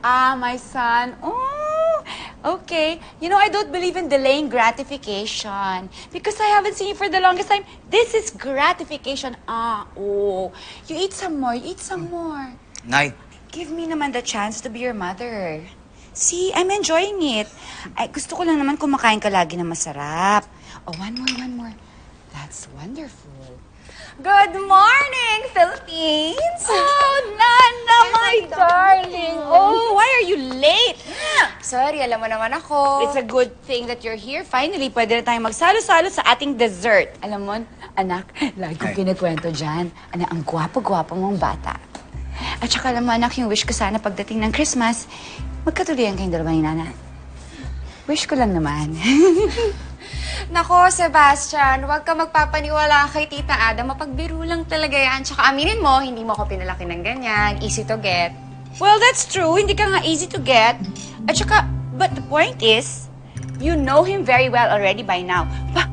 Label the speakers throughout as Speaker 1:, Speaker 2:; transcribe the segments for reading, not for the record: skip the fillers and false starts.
Speaker 1: Ah, my son. Oh, okay. You know, I don't believe in delaying gratification because I haven't seen you for the longest time. This is gratification. Ah, oh. You eat some more. You eat some more.
Speaker 2: Nay,
Speaker 1: Give me naman the chance to be your mother. See, I'm enjoying it. Ay, gusto ko lang naman kumakain ka lagi na masarap. Oh, one more. That's wonderful.
Speaker 3: Good morning, Philippines!
Speaker 1: Oh, Nana, my darling. Oh, why are you late?
Speaker 3: Sorry, alam mo naman ako.
Speaker 1: It's a good thing that you're here. Finally, pwede na tayong magsalo-salo sa ating dessert. Alam mo, anak, lagi kong kinikwento dyan. Anak, ang gwapo-gwapo mong bata. At saka alam mo, anak, yung wish ko sana pagdating ng Christmas, magkatuloyan kayong dalawa ni Nana. Wish ko lang naman.
Speaker 3: Nako, Sebastian, huwag ka magpapaniwala kay Tita Ada. Mapagbiro lang talaga yan. Tsaka aminin mo, hindi mo ako pinalaki ng ganyan. Easy to get.
Speaker 1: Well, that's true. Hindi ka nga easy to get. At saka, but the point is, you know him very well already by now.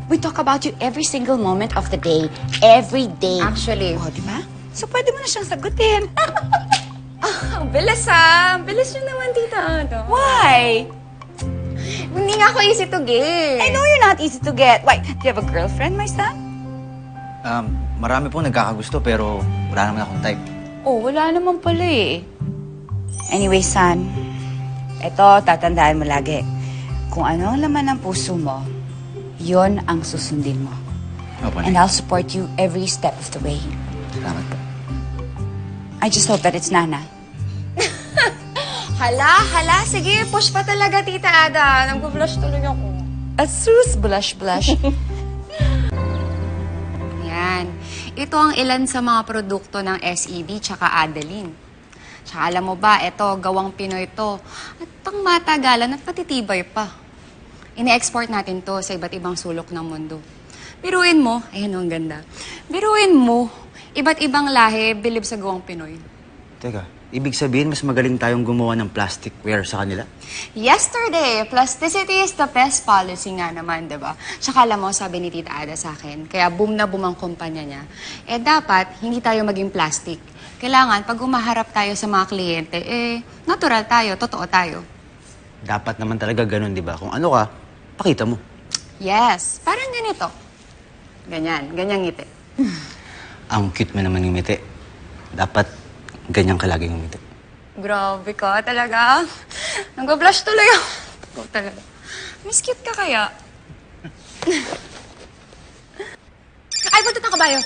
Speaker 1: We talk about you every single moment of the day. Every day.
Speaker 3: Actually.
Speaker 1: Oh, di ba? So, pwede mo na siyang sagutin.
Speaker 3: Ang bilis ah. Ang bilis nyo naman, Tita Ada.
Speaker 1: Why?
Speaker 3: Hindi nga ako easy to get.
Speaker 1: I know you're not easy to get. Why? Do you have a girlfriend, my son?
Speaker 2: marami pong nagkakagusto pero wala naman akong type.
Speaker 1: Oh, wala naman pala eh. Anyway, son, eto, tatandaan mo lagi. Kung ano ang laman ng puso mo, yon ang susundin mo.
Speaker 2: Opo,
Speaker 1: And I'll support you every step of the way.
Speaker 2: Salamat po.
Speaker 1: I just hope that it's Nana.
Speaker 3: Hala. Sige, push pa talaga, Tita Ada. Nag-blush tuloy ako.
Speaker 1: Asus, blush.
Speaker 3: Yan. Ito ang ilan sa mga produkto ng SED tsaka Adeline. Tsaka alam mo ba, ito, gawang Pinoy to. At pang matagalan at patitibay pa. Ine-export natin to sa iba't ibang sulok ng mundo. Biruin mo, ayun ang ganda. Biruin mo, iba't ibang lahi bilib sa gawang Pinoy.
Speaker 2: Teka, ibig sabihin mas magaling tayong gumawa ng plasticware sa kanila?
Speaker 3: Yesterday, plasticity is the best policy nga naman, diba? Tsaka alam mo, sabi ni Tita Ada sa akin, kaya boom na boom ang kumpanya niya. Eh dapat, hindi tayo maging plastic. Kailangan, pag umaharap tayo sa mga kliyente, natural tayo, totoo tayo.
Speaker 2: Dapat naman talaga ganun, di ba? Kung ano ka, pakita mo.
Speaker 3: Yes, parang ganito. Ganyan ngiti.
Speaker 2: Ang cute mo naman yung ngiti. Dapat ganyan ka laging ngumiti.
Speaker 3: Grabe ka talaga. Nag-blush tuloy ako. Ikaw talaga. Miss cute ka kaya? Ay, buntot ng kabayo!